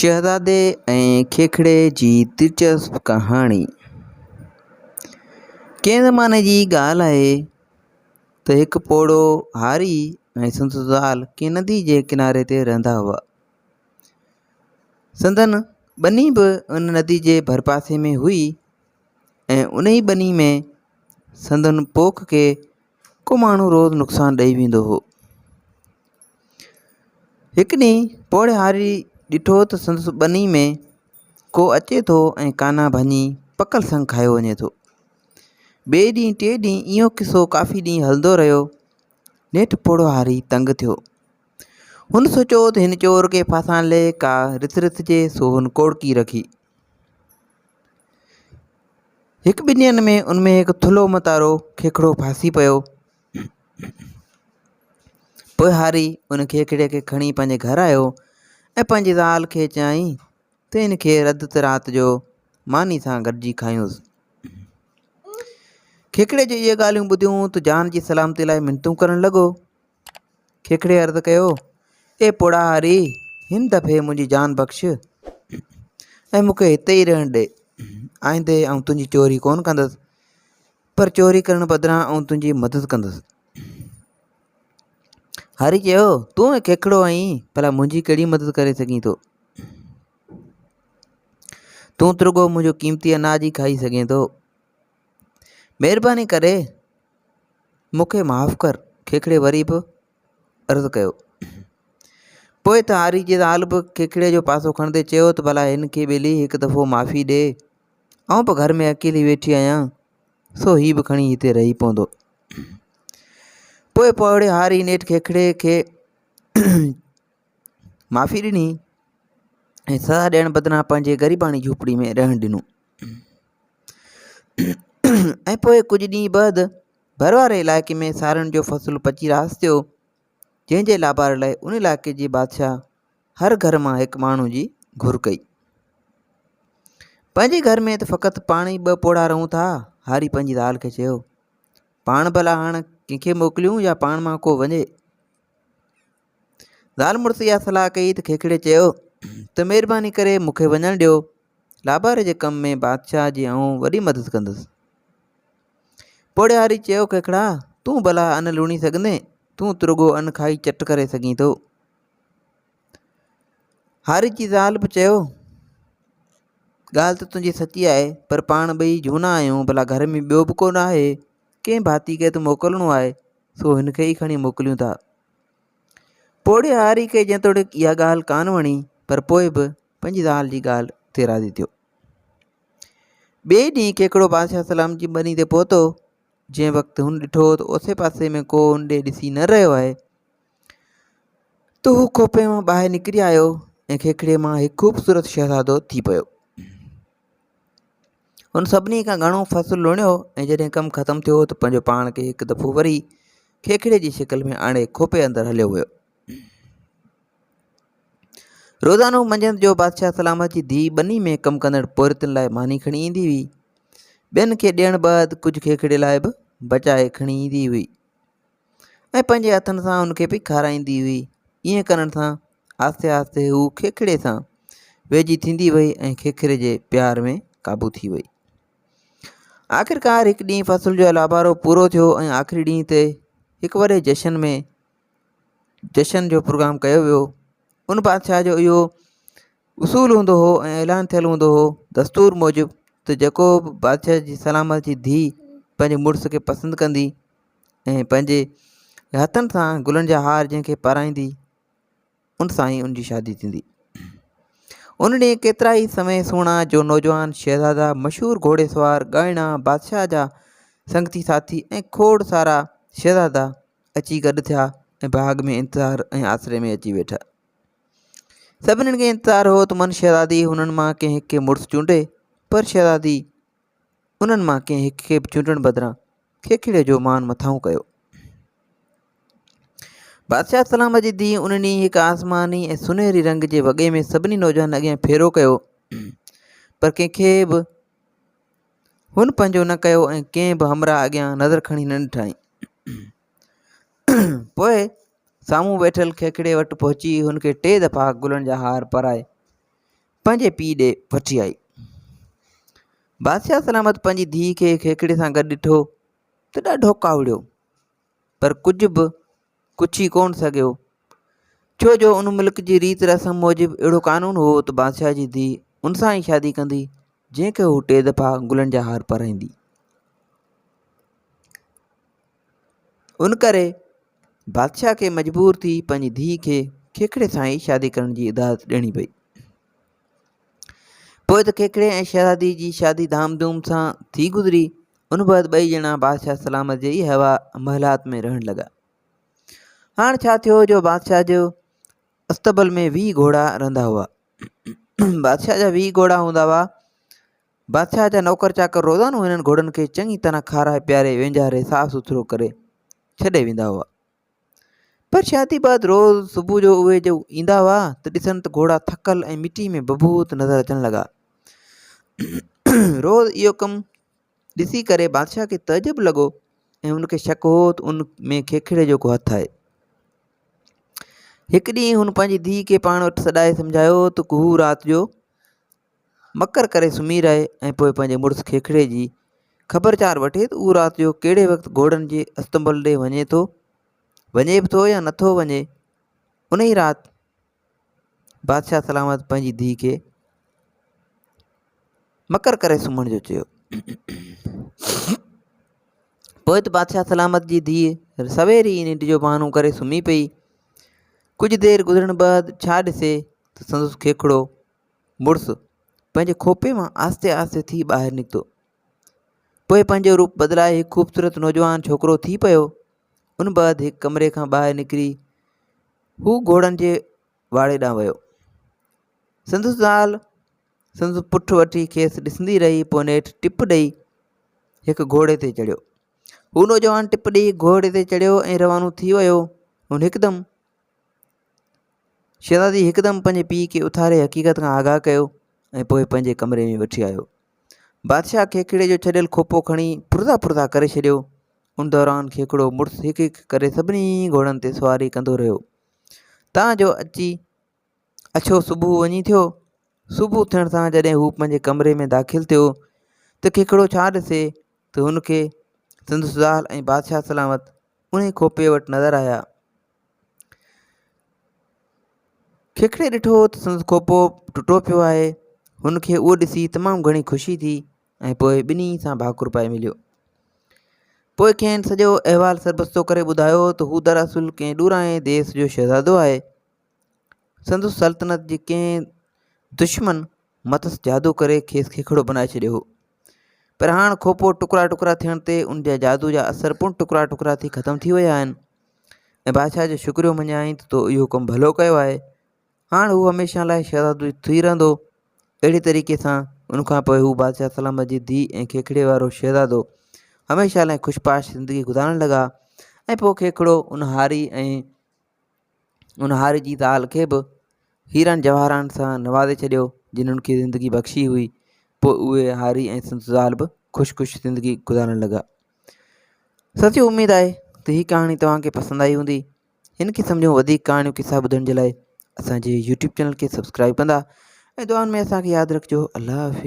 शहज़ादे ऐं खेखिड़े जी दिलचस्प कहाणी। कंहिं ज़माने जी ॻाल्हि आहे त हिकु पोड़ो हारी ऐं संदसि ज़ाल कंहिं नदी जे किनारे ते रहंदा हुआ। संदनि ॿनी बि उन नदी जे भरपासे में हुई ऐं उन ई ॿनी में संदनि पोख खे को माण्हू रोज़ु नुक़सानु ॾेई वेंदो हो। हिकु ॾींहुं पोड़े हारी ॾिठो त संदसि ॿनी में को अचे थो ऐं काना भञी पकल संग खायो वञे थो। ॿिए ॾींहुं टे ॾींहुं इहो किसो काफ़ी ॾींहुं हलंदो रहियो। नेठि पोड़ो हारी तंग थियो। हुन सोचियो त हिन चोर खे फासाइण लाइ का रिथ जे सो हुन कोड़की रखी। हिकु ॿिनि ॾींहंनि में उनमें हिकु थुल्हो मतारो खेखिड़ो फासी पियो। पोइ हारी उन खेखिड़े खे खणी पंहिंजे घर आयो ऐं पंहिंजी ज़ाल खे चयाईं त हिन खे रधि राति जो मानी सां गॾिजी खायूंसि। खेखिड़े जो इहे ॻाल्हियूं ॿुधियूं त जान जी सलामती लाइ मिनतूं करणु लॻो। खेखिड़े अर्ज़ु कयो, ए पोड़ा हारी, हिन दफ़े मुंहिंजी जान बख़्श ऐं मूंखे हिते ई रहणु ॾे। आईंदे आउं तुंहिंजी चोरी कोन कंदसि, पर चोरी करण बदिरां आउं तुंहिंजी मदद कंदुसि। हारी चयो, तूं खेखिड़ो आहीं, भला मुंहिंजी कहिड़ी मदद करे सघीं थो? तूं त रुॻो मुंहिंजो क़ीमती अनाज ई खाई सघें थो। महिरबानी करे मूंखे माफ़ु कर। खेखिड़े वरी बि अर्ज़ु कयो। पोइ त हारी जी ज़ाल बि खेखिड़े जो पासो खणंदे चयो त भला हिन खे ॿेली हिकु दफ़ो माफ़ी ॾे। आउं बि घर में अकेली वेठी आहियां, सो हीउ बि खणी हिते रही पवंदो। पोइ पोड़े हारी नेठि खेखिड़े खे माफ़ी ॾिनी ऐं सज़ा ॾियण बदिरां पंहिंजे ग़रीबाणी झूपड़ी में रहणु ॾिनो। ऐं पोइ कुझु ॾींहं बाद भर वारे इलाइक़े में सारियुनि जो फ़सुलु पची रास थियो, जंहिंजे लाभार लाइ उन इलाइक़े जी बादशाह हर घर मां हिकु माण्हू जी घुर कई। पंहिंजे घर में त फ़क़ति पाण ई ॿ पोड़ा रहूं था। हारी पंहिंजी ज़ाल खे चयो, पाण भला हाणे कंहिंखे मोकिलियूं या पाण मां को वञे? ज़ाल मुड़ुस इहा सलाह कई त खेखिड़े चयो त महिरबानी करे मूंखे वञणु ॾियो। लाभारे जे कम में बादशाह जी आउं वॾी मदद कंदुसि। पोड़े हारी चयो, खेखिड़ा, तूं भला अन्न लूणी सघंदे? तूं त रुॻो अन्न खाई चट करे सघीं थो। हारी जी ज़ाल बि चयो, ॻाल्हि त तुंहिंजी सची आहे, पर पाण ॿई झूना आहियूं, भला घर में ॿियो बि कोन आहे। कंहिं भाती खे त मोकिलिणो आहे, सो हिन खे ई खणी मोकिलियूं था। पोड़े हारी खे जेतोणीकि इहा ॻाल्हि कान वणी, पर पोइ बि पंहिंजी ज़ाल जी ॻाल्हि ते राज़ी थियो। ॿिए ॾींहुं खेखिड़ो बादशाह सलाम जी ॿनी ते पहुतो। जंहिं वक़्तु हुन ॾिठो त ओसे पासे में को हुन ॾे ॾिसी न रहियो आहे, त हू खोपे मां ॿाहिरि निकिरी आयो ऐं खेखिड़े मां हिकु ख़ूबसूरत शहज़ादो थी पियो। हुन सभिनी खां घणो फ़सुलु लुणियो ऐं जॾहिं कमु ख़तमु थियो त पंहिंजो पाण खे हिकु दफ़ो वरी खेखिड़े जी शिकिल में आणे खोपे अंदरि हलियो वियो। रोज़ानो मंझंदि जो बादशाह सलामत जी धीउ ॿनी में कमु कंदड़ पोरितुनि लाइ मानी खणी ईंदी हुई। ॿियनि खे ॾियण बैदि कुझु खेखिड़े लाइ बि बचाए खणी ईंदी हुई ऐं पंहिंजे हथनि सां हुनखे बि खाराईंदी हुई। ईअं करण सां आहिस्ते आहिस्ते हू खेखिड़े सां वेझी थींदी वई ऐं खेखिड़े जे प्यार में क़ाबू थी वई। आख़िरकार हिकु ॾींहुं फ़सुल जो लाभारो पूरो थियो ऐं आख़िरी ॾींहं ते हिकु वॾे जशन जो प्रोग्राम कयो वियो। उन बादशाह जो इहो उसूल हूंदो हो ऐं ऐलान थियलु हूंदो हो, दस्तूर मूजिबि, त जेको बि बादशाह जी सलामत जी धीउ पंहिंजे मुड़ुस खे पसंदि कंदी ऐं पंहिंजे हथनि सां गुलनि जा हार जंहिंखे पाराईंदी, उन सां ई उनजी शादी थींदी। उन ॾींहुं केतिरा ई समय सुहिणा जो नौजवान शहज़ादा, मशहूरु घोड़ेसवार, ॻाइणा, बादशाह जा संगती साथी ऐं खोड़ सारा शहज़ादा अची गॾु थिया ऐं बाग़ में इंतज़ार ऐं आसिरे में अची वेठा। सभिनीनि खे इंतज़ारु हो त मन शहज़ादी हुननि मां कंहिं हिक खे मुड़ुसु चूंडे, पर शहज़ादी उन्हनि मां कंहिं हिक खे चूंडण बदिरां खेखिड़े जो मान मथाऊं कयो। बादशाह सलामत जी धीउ उन ॾींहुं हिकु आसमानी ऐं सुनहरी रंग जे वॻे में सभिनी नौजवान अॻियां फेरो कयो, पर कंहिंखे बि हुन पंहिंजो न कयो ऐं कंहिं बि हमरा अॻियां नज़र खणी न ॾिठाई। पोइ साम्हूं वेठल खेखिड़े वटि पहुची हुनखे 3 दफ़ा गुलनि जा हार पाराए पंहिंजे पीउ ॾे वठी आई। बादशाह सलामत पंहिंजी धीउ खे खेखड़े सां गॾु ॾिठो त ॾाढो कावड़ियो, पर कुझु बि कुछी कोन सघियो, छो जो उन मुल्क जी रीत रस्म मूजिबि अहिड़ो कानून हो त बादशाह जी धीउ उन सां ई शादी कंदी जंहिंखे हू 3 दफ़ा गुलनि जा हार पाराईंदी। उन करे बादशाह खे मजबूर थी पंहिंजी धीउ खे खेखड़े सां ई शादी करण जी इजाज़त ॾियणी पई। पोइ त खेखड़े ऐं शहज़ादी जी शादी धामधूम सां थी गुज़री। उन बैदि 2 ॼणा बादशाह सलामत जे ई हवा महलात में रहण लॻा। हाणे छा थियो जो बादशाह जो अस्तबल में 20 घोड़ा रहंदा हुआ। बादशाह जा 20 घोड़ा हूंदा हुआ। बादशाह जा नौकर चाकर रोज़ानो हिननि घोड़नि खे चङी तरह खाराए प्यारे वेंझारे साफ़ सुथरो करे छॾे वेंदा हुआ। पर शादी बाद रोज़ सुबुह जो उहे जो ईंदा हुआ त ॾिसनि त घोड़ा थकल ऐं मिटी में बबूत नज़र अचण लॻा। रोज़ इहो कमु ॾिसी करे बादशाह खे तइजुब लॻो ऐं उनखे शक हो त उन में खेखड़े जो को हथु आहे। हिकु ॾींहुं हुन पंहिंजी धीउ खे पाण वटि सॾाए सम्झायो त हू राति जो मकर करे सुम्ही रहे ऐं पोइ पंहिंजे मुड़ुसु खेखड़े जी ख़बरचार वठे त उहो राति जो कहिड़े वक़्तु घोड़नि जे अस्तबल ॾे वञे बि थो या नथो वञे। उन ई राति बादशाह सलामत पंहिंजी धीउ खे मकर करे सुम्हण जो चयो। पोइ त बादशाह सलामत जी धीउ सवेर ई निंड जो बहानो करे सुम्ही पई। कुझु देरि गुज़रण बैदि छा ॾिसे त संदसि खेखड़ो मुड़ुसु पंहिंजे खोपे मां आहिस्ते आहिस्ते थी ॿाहिरि निकितो। पोइ पंहिंजो रूप बदिलाए हिकु ख़ूबसूरत नौजवान छोकिरो थी पियो। उन बैदि हिकु कमरे खां ॿाहिरि निकिरी हू घोड़नि जे वाड़े ॾांहुं वियो। संदसि ज़ाल संदसि पुठि वठी खेसि ॾिसंदी रही। पोइ नेठि टिप ॾेई हिकु घोड़े ते चढ़ियो। हू नौजवान टिप ॾेई घोड़े ते चढ़ियो ऐं रवानो थी वियो। हुन शहज़ादी हिकदमि पंहिंजे पीउ खे उथारे हक़ीक़त खां आगाह कयो ऐं पोइ पंहिंजे कमरे में वठी आयो। बादशाह खेखड़े जो छॾियल खोपो खणी पुरदा करे छॾियो। उन दौरान खेखड़ो मुड़ुसु हिकु हिकु करे सभिनी घोड़नि ते सवारी कंदो रहियो तां जो अछो सुबुह वञी थियो। सुबुह थियण सां जॾहिं हू पंहिंजे कमरे में दाख़िल थियो त खेखड़ो छा ॾिसे त हुनखे संदसि ज़ाल ऐं बादशाह सलामत उन खोपे वटि नज़र आया। खेखड़े ॾिठो त संदसि खोपो टुटो पियो आहे। हुनखे उहो ॾिसी तमामु घणी ख़ुशी थी ऐं पोइ ॿिन्ही सां भाकुर पाए मिलियो। पोइ खेनि सॼो अहिवालु सरबस्तो करे ॿुधायो त हू दरअसल कंहिं ॾूरांए देश जो शहज़ादो आहे। संदसि सल्तनत जे कंहिं दुश्मन मथसि जादू करे खेसि खेखड़ो बनाए छॾियो हो। पर हाणे खोपो टुकड़ा थियण ते उन जा जादू जा असर पुण टुकड़ा थी ख़तमु थी विया आहिनि ऐं बादशाह जो शुक्रियो मञाई त तो इहो कमु भलो कयो आहे। हाणे हू हमेशह लाइ शहज़ादो थी रहंदो। अहिड़े तरीक़े सां उनखां पोइ हू बादशाह सलामत जी धीउ ऐं खेखड़े वारो शहज़ादो हमेशह लाइ ख़ुशपाश ज़िंदगी गुज़ारण लॻा। ऐं पोइ खेखड़ो उन हारी जी ज़ाल खे बि हीरनि जवाहरान सां नवाज़े छॾियो जिन्हनि खे ज़िंदगी बख़्शी हुई। पोइ उहे हारी ऐं संदसि ज़ाल बि ख़ुशि ज़िंदगी गुज़ारण लॻा। सची उमेदु आहे त हीअ कहाणी तव्हांखे पसंदि आई हूंदी। हिन खे सम्झो वधीक कहाणियूं किसा ॿुधण जे लाइ असांजे YouTube चैनल खे सब्सक्राइब कंदा ऐं दुआनि में असांखे यादि रखिजो। अल्लाह हाफ़िज़।